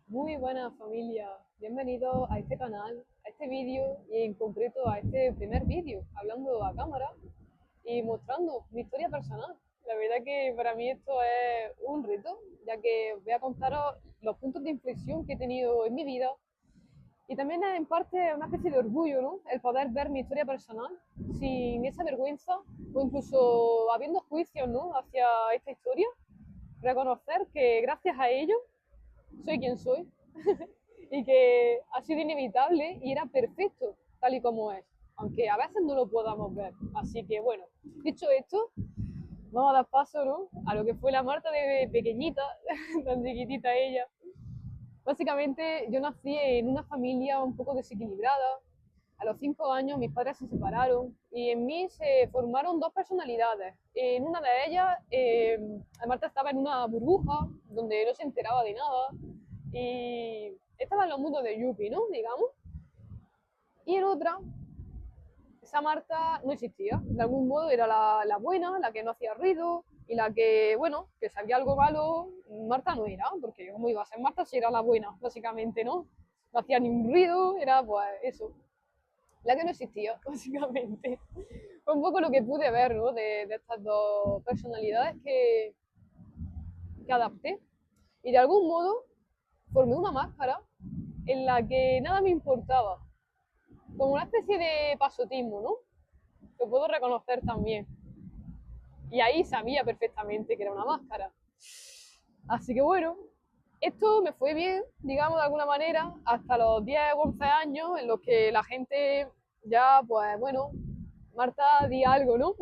Muy buena familia, bienvenidos a este canal, a este vídeo y en concreto a este primer vídeo, hablando a cámara y mostrando mi historia personal. La verdad que para mí esto es un reto, ya que voy a contaros los puntos de inflexión que he tenido en mi vida y también es en parte una especie de orgullo, ¿no? El poder ver mi historia personal sin esa vergüenza o incluso habiendo juicios, ¿no? Hacia esta historia, reconocer que gracias a ello soy quien soy y que ha sido inevitable y era perfecto tal y como es, aunque a veces no lo podamos ver. Así que bueno, dicho esto, vamos a dar paso, ¿no?, a lo que fue la Marta de pequeñita, tan chiquitita ella. Básicamente yo nací en una familia un poco desequilibrada. A los 5 años mis padres se separaron y en mí se formaron dos personalidades. En una de ellas, Marta estaba en una burbuja donde no se enteraba de nada y estaba en los mundos de Yuppie, ¿no? Digamos. Y en otra, esa Marta no existía. De algún modo era la buena, la que no hacía ruido y la que, bueno, que si había algo malo, Marta no era, porque ¿cómo iba a ser Marta si era la buena, básicamente, ¿no? No hacía ningún ruido, era pues eso, la que no existía, básicamente. Fue un poco lo que pude ver, ¿no?, de estas dos personalidades que adapté. Y de algún modo formé una máscara en la que nada me importaba, como una especie de pasotismo, ¿no? Lo puedo reconocer también. Y ahí sabía perfectamente que era una máscara. Así que bueno, esto me fue bien, digamos, de alguna manera, hasta los 10 o 11 años, en los que la gente ya, pues bueno, Marta, di algo, ¿no?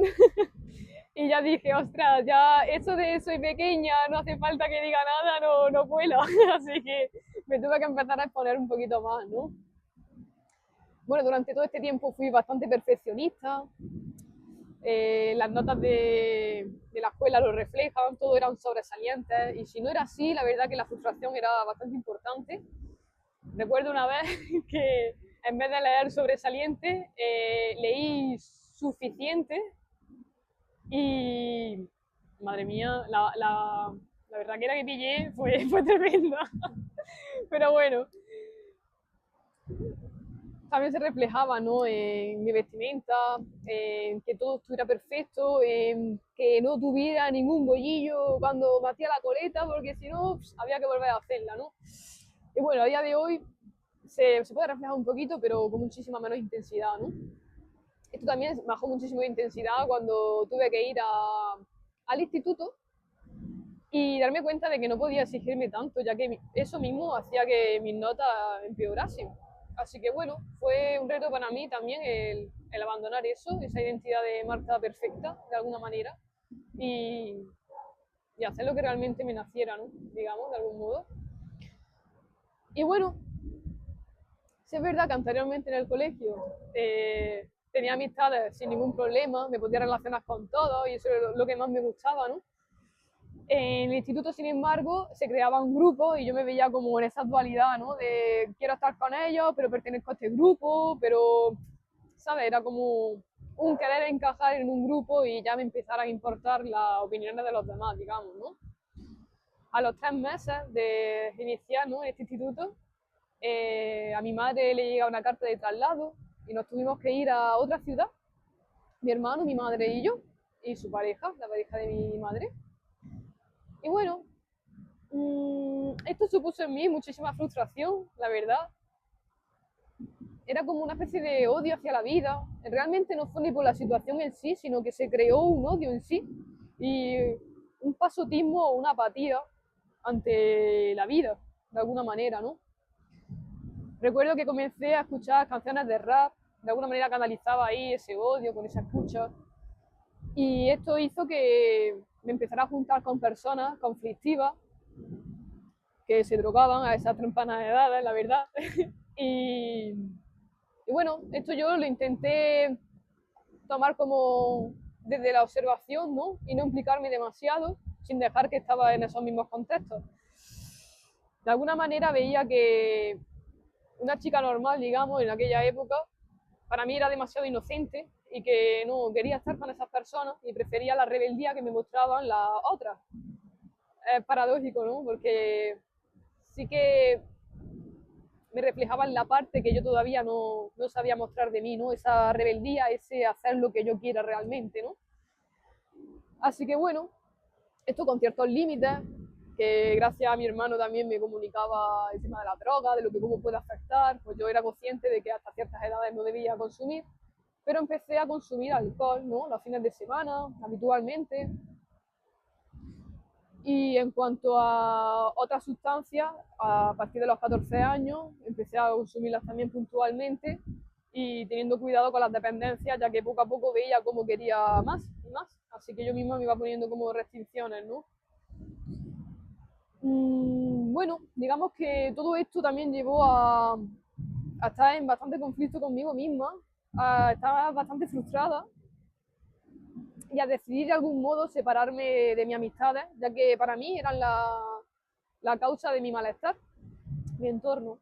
Y ya dije, ostras, ya eso de soy pequeña, no hace falta que diga nada, no vuela. Así que me tuve que empezar a exponer un poquito más, ¿no? Bueno, durante todo este tiempo fui bastante perfeccionista. Las notas de la escuela lo reflejan, todo eran sobresalientes. Y si no era así, la verdad que la frustración era bastante importante. Recuerdo una vez que en vez de leer sobresaliente, leí suficiente y madre mía, la verdad que era que pillé fue tremenda. Pero bueno, también se reflejaba, ¿no?, en mi vestimenta, en que todo estuviera perfecto, en que no tuviera ningún bollillo cuando me hacía la coleta, porque si no, había que volver a hacerla, ¿no? Y bueno, a día de hoy se puede reflejar un poquito, pero con muchísima menos intensidad, ¿no? Esto también bajó muchísimo de intensidad cuando tuve que ir al instituto y darme cuenta de que no podía exigirme tanto, ya que eso mismo hacía que mis notas empeorasen. Así que bueno, fue un reto para mí también el abandonar eso, esa identidad de Marta perfecta, de alguna manera, y, y hacer lo que realmente me naciera, ¿no?, digamos, de algún modo. Y bueno, sí es verdad que anteriormente en el colegio tenía amistades sin ningún problema, me podía relacionar con todos y eso era lo que más me gustaba, ¿no? En el instituto, sin embargo, se creaban grupos y yo me veía como en esa dualidad, ¿no? De quiero estar con ellos, pero pertenezco a este grupo, pero, ¿sabes? Era como un querer encajar en un grupo y ya me empezaran a importar las opiniones de los demás, digamos, ¿no? A los 3 meses de iniciar, ¿no?, en este instituto, a mi madre le llega una carta de traslado y nos tuvimos que ir a otra ciudad, mi hermano, mi madre y yo, y su pareja, la pareja de mi madre. Y bueno, esto supuso en mí muchísima frustración, la verdad. Era como una especie de odio hacia la vida. Realmente no fue ni por la situación en sí, sino que se creó un odio en sí y un pasotismo o una apatía ante la vida, de alguna manera, ¿no? Recuerdo que comencé a escuchar canciones de rap, de alguna manera canalizaba ahí ese odio con esa escucha. Y esto hizo que me empezara a juntar con personas conflictivas que se drogaban a esas tempranas edades, la verdad. y, y bueno, esto yo lo intenté tomar como desde la observación, ¿no? Y no implicarme demasiado, sin dejar que estaba en esos mismos contextos. De alguna manera veía que una chica normal, digamos, en aquella época, para mí era demasiado inocente y que no quería estar con esas personas y prefería la rebeldía que me mostraban las otras. Es paradójico, ¿no? Porque sí que me reflejaba en la parte que yo todavía no sabía mostrar de mí, ¿no? Esa rebeldía, ese hacer lo que yo quiera realmente, ¿no? Así que bueno, esto con ciertos límites, que gracias a mi hermano también me comunicaba el tema de la droga, de lo que cómo puede afectar, pues yo era consciente de que hasta ciertas edades no debía consumir, pero empecé a consumir alcohol, ¿no? Los fines de semana, habitualmente. Y en cuanto a otras sustancias, a partir de los 14 años empecé a consumirlas también puntualmente y teniendo cuidado con las dependencias, ya que poco a poco veía cómo quería más y más. Así que yo misma me iba poniendo como restricciones, ¿no? Bueno, digamos que todo esto también llevó a estar en bastante conflicto conmigo misma, a estar bastante frustrada y a decidir de algún modo separarme de mis amistades, ya que para mí eran la causa de mi malestar, mi entorno.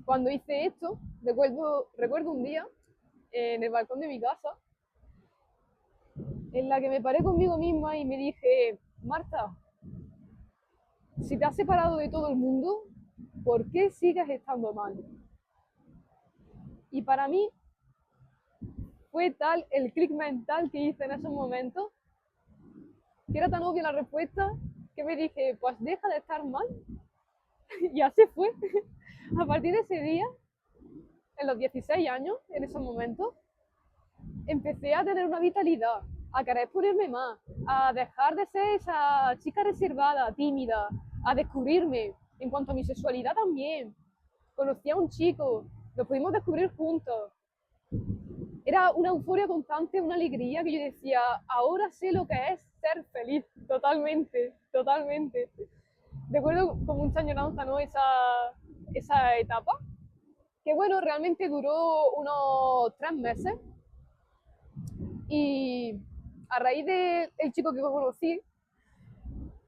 Cuando hice esto, recuerdo un día en el balcón de mi casa, en la que me paré conmigo misma y me dije, Marta, si te has separado de todo el mundo, ¿por qué sigues estando mal? Y para mí fue tal el clic mental que hice en esos momentos, que era tan obvia la respuesta, que me dije, pues deja de estar mal. Y así fue. A partir de ese día, en los 16 años, en esos momentos, empecé a tener una vitalidad, a querer ponerme más, a dejar de ser esa chica reservada, tímida, a descubrirme. En cuanto a mi sexualidad también, conocí a un chico, lo pudimos descubrir juntos. Era una euforia constante, una alegría que yo decía, ahora sé lo que es ser feliz, totalmente, totalmente. Recuerdo con mucha añoranza, ¿no? Esa etapa, que bueno, realmente duró unos 3 meses y a raíz del chico que conocí,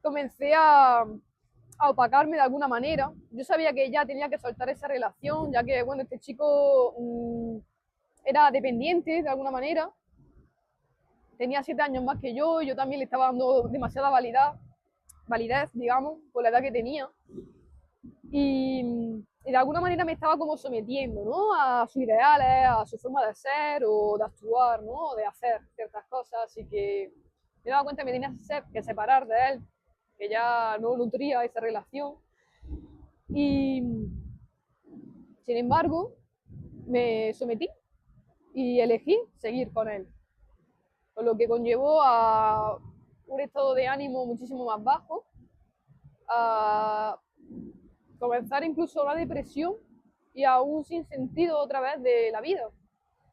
comencé a opacarme de alguna manera. Yo sabía que ya tenía que soltar esa relación, ya que, bueno, este chico era dependiente de alguna manera, tenía 7 años más que yo también le estaba dando demasiada validez, digamos, por la edad que tenía. Y de alguna manera me estaba como sometiendo, ¿no? A sus ideales, a su forma de ser o de actuar, ¿no? O de hacer ciertas cosas. Así que me daba cuenta que me tenía que separar de él, que ya no nutría esa relación. Y sin embargo, me sometí y elegí seguir con él, con lo que conllevó a un estado de ánimo muchísimo más bajo, a comenzar incluso una depresión y a un sinsentido otra vez de la vida.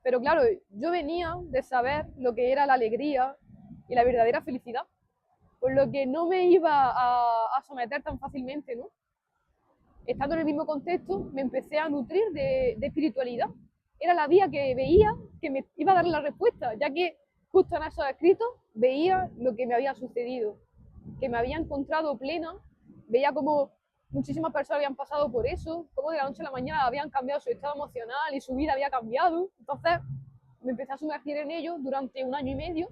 Pero claro, yo venía de saber lo que era la alegría y la verdadera felicidad, por lo que no me iba a someter tan fácilmente, ¿no? Estando en el mismo contexto, me empecé a nutrir de espiritualidad. Era la vía que veía que me iba a dar la respuesta, ya que justo en esos escritos veía lo que me había sucedido, que me había encontrado plena, veía como muchísimas personas habían pasado por eso, como de la noche a la mañana habían cambiado su estado emocional y su vida había cambiado. Entonces me empecé a sumergir en ello durante 1 año y medio.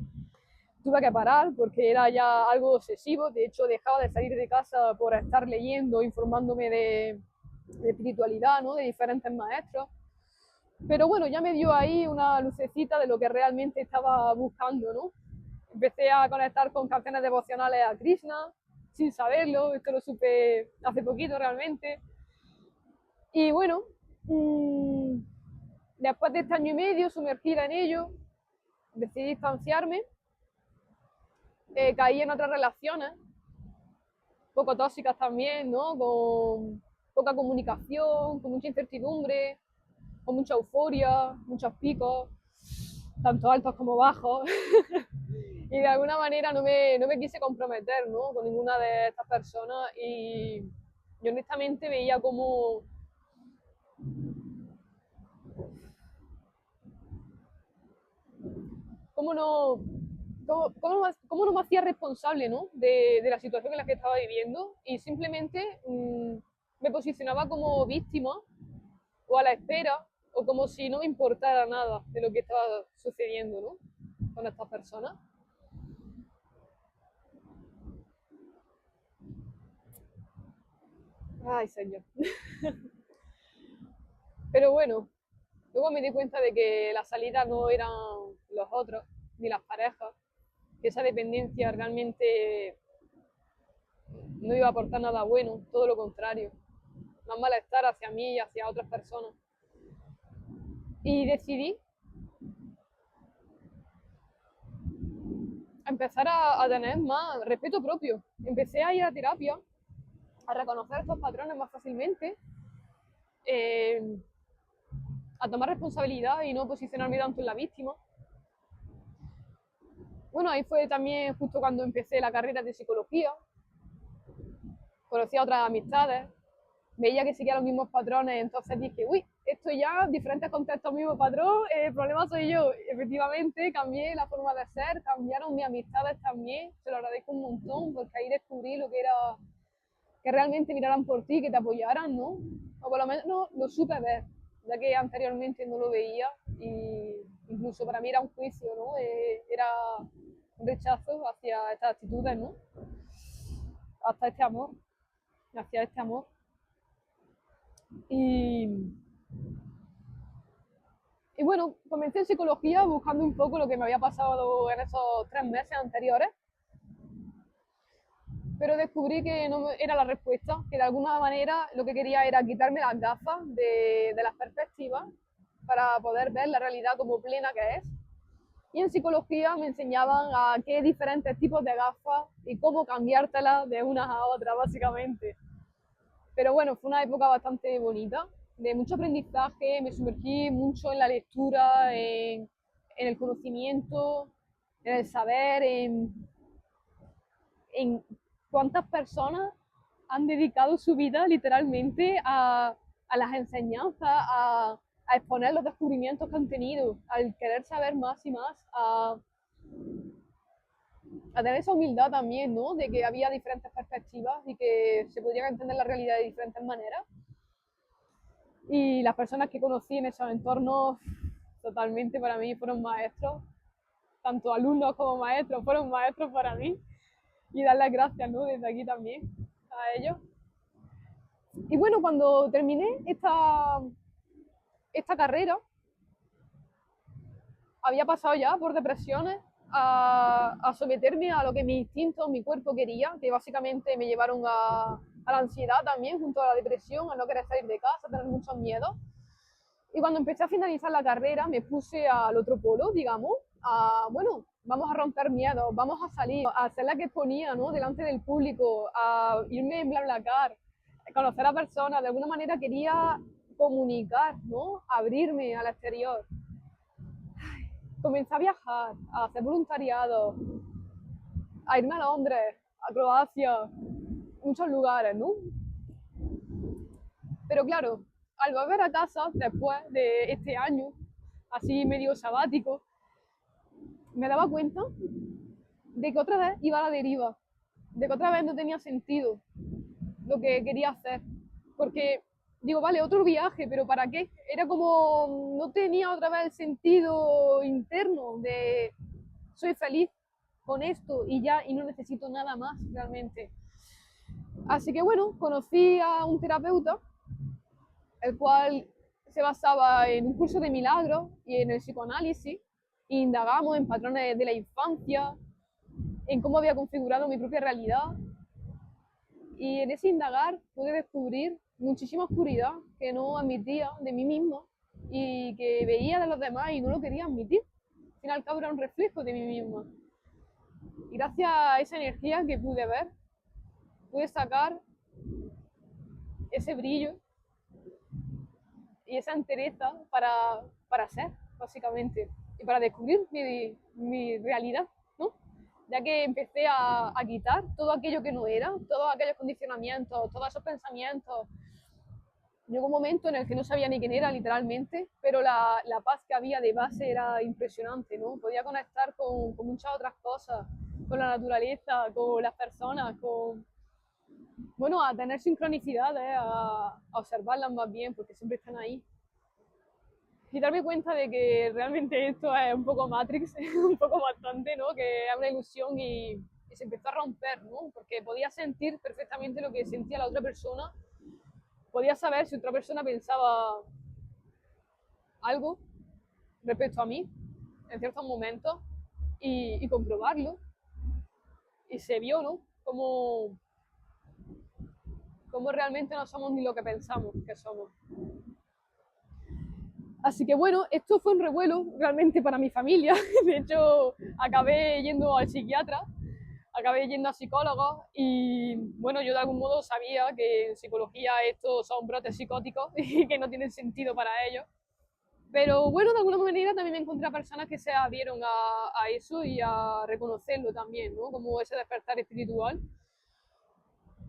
Tuve que parar porque era ya algo obsesivo, de hecho dejaba de salir de casa por estar leyendo, informándome de espiritualidad, ¿no? De diferentes maestros. Pero bueno, ya me dio ahí una lucecita de lo que realmente estaba buscando, ¿no? Empecé a conectar con canciones devocionales a Krishna, sin saberlo, esto lo supe hace poquito realmente. Y bueno, después de este 1 año y medio sumergida en ello, decidí distanciarme, caí en otras relaciones, poco tóxicas también, ¿no? Con poca comunicación, con mucha incertidumbre, con mucha euforia, muchos picos, tanto altos como bajos. Y de alguna manera no me quise comprometer, ¿no? Con ninguna de estas personas y yo honestamente veía como cómo no, cómo no me hacía responsable, ¿no? De la situación en la que estaba viviendo y simplemente me posicionaba como víctima o a la espera o como si no me importara nada de lo que estaba sucediendo, ¿no? Con estas personas. Ay, señor. Pero bueno, luego me di cuenta de que la salida no eran los otros, ni las parejas, que esa dependencia realmente no iba a aportar nada bueno, todo lo contrario, más malestar hacia mí y hacia otras personas. Y decidí empezar a tener más respeto propio. Empecé a ir a terapia, a reconocer estos patrones más fácilmente, eh, a tomar responsabilidad y no posicionarme tanto en la víctima. Bueno, ahí fue también justo cuando empecé la carrera de psicología, conocí a otras amistades, veía que seguía los mismos patrones, entonces dije, uy, esto ya, diferentes contextos, mismo patrón, el problema soy yo. Efectivamente, cambié la forma de ser, cambiaron mis amistades también, se lo agradezco un montón, porque ahí descubrí lo que era que realmente miraran por ti, que te apoyaran, ¿no? O por lo menos no, lo supe ver, ya que anteriormente no lo veía y incluso para mí era un juicio, ¿no? Era un rechazo hacia estas actitudes, ¿no? Hasta este amor, hacia este amor. Y, y bueno, comencé en psicología buscando un poco lo que me había pasado en esos 3 meses anteriores, pero descubrí que no era la respuesta, que de alguna manera lo que quería era quitarme las gafas de las perspectivas para poder ver la realidad como plena que es. Y en psicología me enseñaban a qué diferentes tipos de gafas y cómo cambiártelas de unas a otras, básicamente. Pero bueno, fue una época bastante bonita, de mucho aprendizaje, me sumergí mucho en la lectura, en el conocimiento, en el saber, en cuántas personas han dedicado su vida literalmente a las enseñanzas, a exponer los descubrimientos que han tenido, al querer saber más y más, a tener esa humildad también, ¿no? De que había diferentes perspectivas y que se podía entender la realidad de diferentes maneras. Y las personas que conocí en esos entornos totalmente para mí fueron maestros, tanto alumnos como maestros fueron maestros para mí. Y dar las gracias, ¿no? Desde aquí también a ellos. Y bueno, cuando terminé esta carrera, había pasado ya por depresiones a someterme a lo que mi instinto, mi cuerpo quería, que básicamente me llevaron a la ansiedad también, junto a la depresión, a no querer salir de casa, a tener muchos miedos. Y cuando empecé a finalizar la carrera, me puse al otro polo, digamos, bueno, vamos a romper miedos, vamos a salir, a hacer la que exponía, ¿no? Delante del público, a irme en BlaBlaCar, a conocer a personas, de alguna manera quería comunicar, ¿no? Abrirme al exterior. Comencé a viajar, a hacer voluntariado, a irme a Londres, a Croacia, muchos lugares, ¿no? Pero claro, al volver a casa después de este año, así medio sabático, me daba cuenta de que otra vez iba a la deriva, de que otra vez no tenía sentido lo que quería hacer. Porque digo, vale, otro viaje, pero ¿para qué? Era como, no tenía otra vez el sentido interno de soy feliz con esto y ya, y no necesito nada más realmente. Así que bueno, conocí a un terapeuta, el cual se basaba en un curso de milagros y en el psicoanálisis, e indagamos en patrones de la infancia, en cómo había configurado mi propia realidad. Y en ese indagar pude descubrir muchísima oscuridad que no admitía de mí mismo y que veía de los demás y no lo quería admitir. Al fin y al cabo era un reflejo de mí misma. Y gracias a esa energía que pude ver, pude sacar ese brillo y esa entereza para ser, básicamente, y para descubrir mi realidad, ¿no? Ya que empecé a quitar todo aquello que no era, todos aquellos condicionamientos, todos esos pensamientos. Llegó un momento en el que no sabía ni quién era, literalmente, pero la paz que había de base era impresionante, ¿no? Podía conectar con muchas otras cosas, con la naturaleza, con las personas, bueno, a tener sincronicidades, a observarlas más bien, porque siempre están ahí. Y darme cuenta de que realmente esto es un poco Matrix, un poco bastante, ¿no? Que es una ilusión y se empezó a romper, ¿no? Porque podía sentir perfectamente lo que sentía la otra persona, podía saber si otra persona pensaba algo respecto a mí en ciertos momentos y comprobarlo. Y se vio, ¿no? Como realmente no somos ni lo que pensamos que somos. Así que bueno, esto fue un revuelo realmente para mi familia. De hecho, acabé yendo al psiquiatra, acabé yendo a psicólogos y bueno, yo de algún modo sabía que en psicología estos son brotes psicóticos y que no tienen sentido para ellos. Pero bueno, de alguna manera también me encontré a personas que se abrieron a eso y a reconocerlo también, ¿no? Como ese despertar espiritual.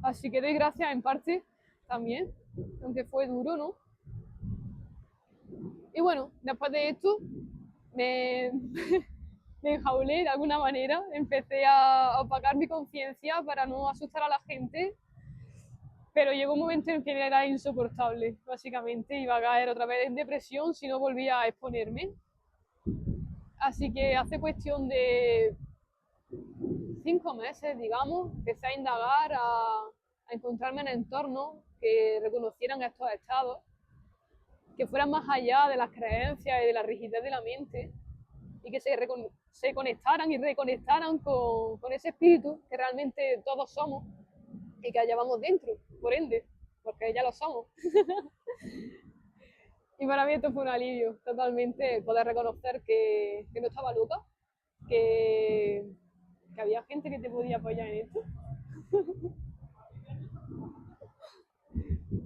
Así que doy gracias en parte también, aunque fue duro, ¿no? Y bueno, después de esto me, me enjaulé de alguna manera, empecé a opacar mi conciencia para no asustar a la gente, pero llegó un momento en que era insoportable, básicamente, iba a caer otra vez en depresión si no volvía a exponerme. Así que hace cuestión de 5 meses, digamos, empecé a indagar, a encontrarme en entornos que reconocieran estos estados, que fueran más allá de las creencias y de la rigidez de la mente, y que se conectaran y reconectaran con ese espíritu que realmente todos somos y que llevamos dentro, por ende, porque ya lo somos. Y para mí esto fue un alivio, totalmente, poder reconocer que no estaba loca, que, que había gente que te podía apoyar en esto.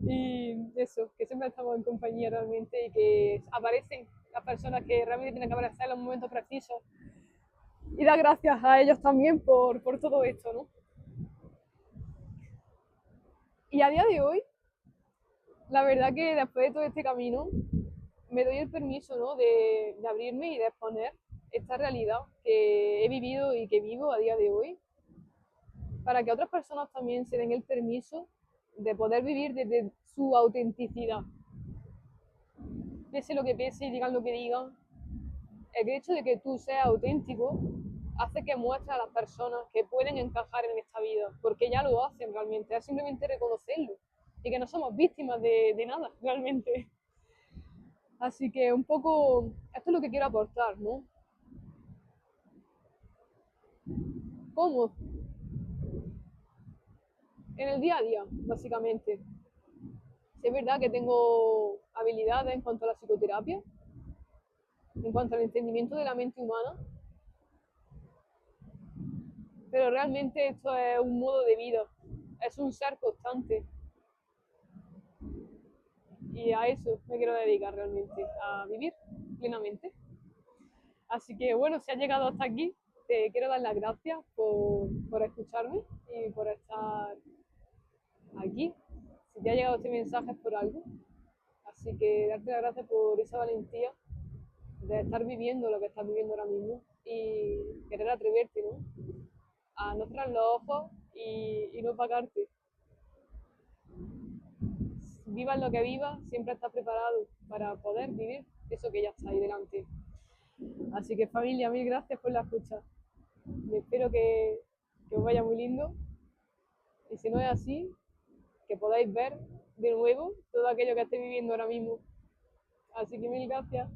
Y eso, que siempre estamos en compañía realmente y que aparecen las personas que realmente tienen que aparecer en los momentos precisos. Y dar gracias a ellos también por todo esto, ¿no? Y a día de hoy, la verdad que después de todo este camino, me doy el permiso, ¿no? de abrirme y de exponer esta realidad que he vivido y que vivo a día de hoy, para que otras personas también se den el permiso de poder vivir desde su autenticidad. Pese lo que pese y digan lo que digan, el hecho de que tú seas auténtico hace que muestres a las personas que pueden encajar en esta vida, porque ya lo hacen realmente, es simplemente reconocerlo y que no somos víctimas de nada realmente. Así que un poco, esto es lo que quiero aportar, ¿no? ¿Cómo? En el día a día, básicamente. Sí, es verdad que tengo habilidades en cuanto a la psicoterapia, en cuanto al entendimiento de la mente humana, pero realmente esto es un modo de vida, es un ser constante. Y a eso me quiero dedicar realmente, a vivir plenamente. Así que bueno, si has llegado hasta aquí, te quiero dar las gracias por escucharme y por estar aquí. Si te ha llegado este mensaje es por algo. Así que darte las gracias por esa valentía de estar viviendo lo que estás viviendo ahora mismo y querer atreverte, ¿no? A no cerrar los ojos y no pagarte. Vivas lo que vivas, siempre estás preparado para poder vivir eso que ya está ahí delante. Así que familia, mil gracias por la escucha. Y espero que os vaya muy lindo. Y si no es así, que podáis ver de nuevo todo aquello que estéis viviendo ahora mismo. Así que mil gracias.